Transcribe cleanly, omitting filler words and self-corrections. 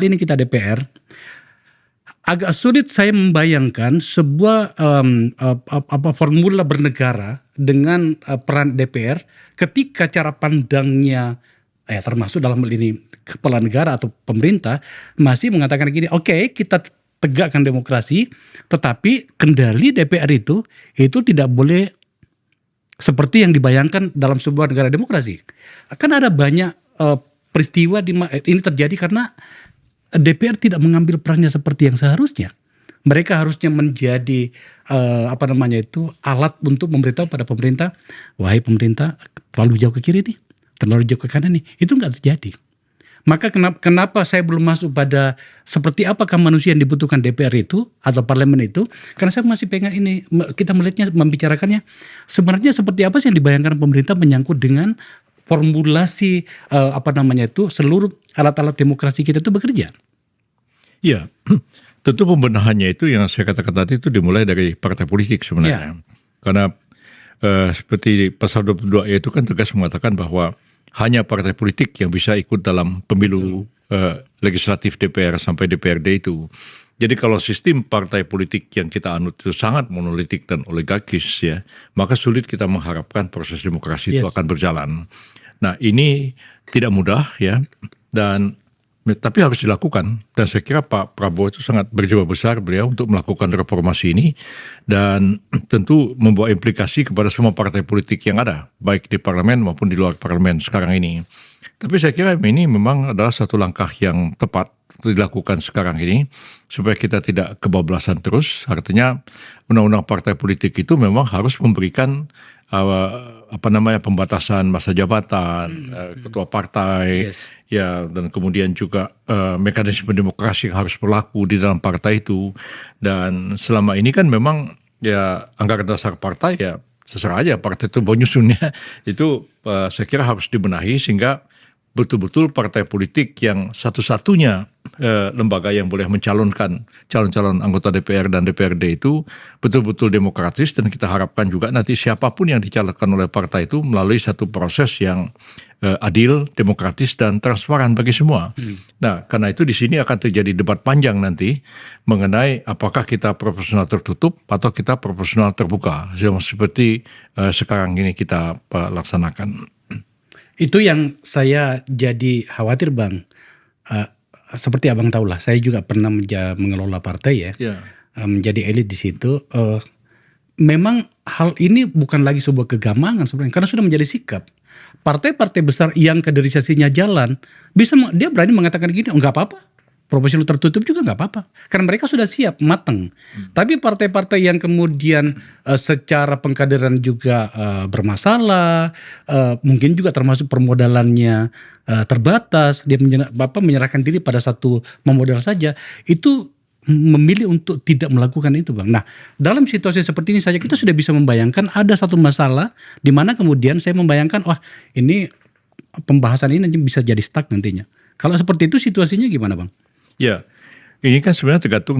ini kita DPR, agak sulit saya membayangkan sebuah formula bernegara dengan peran DPR ketika cara pandangnya termasuk dalam hal ini kepala negara atau pemerintah masih mengatakan gini, oke, kita tegakkan demokrasi, tetapi kendali DPR itu tidak boleh seperti yang dibayangkan dalam sebuah negara demokrasi. Kan ada banyak peristiwa ini terjadi karena DPR tidak mengambil perannya seperti yang seharusnya. Mereka harusnya menjadi alat untuk memberitahu pada pemerintah, wahai pemerintah terlalu jauh ke kiri nih, terlalu jauh ke kanan nih. Itu nggak terjadi. Maka kenapa saya belum masuk pada seperti apakah manusia yang dibutuhkan DPR itu atau parlemen itu? Karena saya masih pengen ini, kita melihatnya, membicarakannya sebenarnya seperti apa sih yang dibayangkan pemerintah menyangkut dengan formulasi seluruh alat-alat demokrasi kita itu bekerja. Iya, tentu pembenahannya itu yang saya katakan tadi itu dimulai dari partai politik sebenarnya. Karena seperti pasal 22 itu kan tegas mengatakan bahwa hanya partai politik yang bisa ikut dalam pemilu legislatif DPR sampai DPRD itu. Jadi kalau sistem partai politik yang kita anut itu sangat monolitik dan oligarkis ya, maka sulit kita mengharapkan proses demokrasi itu akan berjalan. Nah ini tidak mudah ya, tapi harus dilakukan. Dan saya kira Pak Prabowo itu sangat berjiwa besar beliau untuk melakukan reformasi ini. Dan tentu membawa implikasi kepada semua partai politik yang ada, baik di parlemen maupun di luar parlemen sekarang ini. Tapi saya kira ini memang adalah satu langkah yang tepat untuk dilakukan sekarang ini, supaya kita tidak kebablasan terus. Artinya undang-undang partai politik itu memang harus memberikan pembatasan masa jabatan, ketua partai, ya, dan kemudian juga mekanisme demokrasi yang harus berlaku di dalam partai itu. Dan selama ini kan memang ya anggaran dasar partai ya seserah aja partai itu menyusunnya itu saya kira harus dibenahi sehingga betul-betul partai politik yang satu-satunya lembaga yang boleh mencalonkan calon-calon anggota DPR dan DPRD itu betul-betul demokratis, dan kita harapkan juga nanti siapapun yang dicalonkan oleh partai itu melalui satu proses yang adil, demokratis, dan transparan bagi semua. Nah, karena itu di sini akan terjadi debat panjang nanti mengenai apakah kita proporsional tertutup atau kita proporsional terbuka, seperti sekarang ini kita laksanakan. Itu yang saya jadi khawatir, Bang. Seperti abang tahu lah, saya juga pernah mengelola partai ya, menjadi elit di situ. Memang hal ini bukan lagi sebuah kegamangan sebenarnya, karena sudah menjadi sikap. Partai-partai besar yang kaderisasinya jalan, dia berani mengatakan gini, nggak apa-apa, proporsional tertutup juga nggak apa-apa, karena mereka sudah siap, matang. Tapi partai-partai yang kemudian secara pengkaderan juga bermasalah, mungkin juga termasuk permodalannya terbatas, dia menyerahkan diri pada satu memodal saja, itu memilih untuk tidak melakukan itu, Bang. Nah, dalam situasi seperti ini saja kita sudah bisa membayangkan ada satu masalah di mana kemudian saya membayangkan, wah ini pembahasan ini bisa jadi stuck nantinya. Kalau seperti itu situasinya gimana, Bang? Ya, ini kan sebenarnya tergantung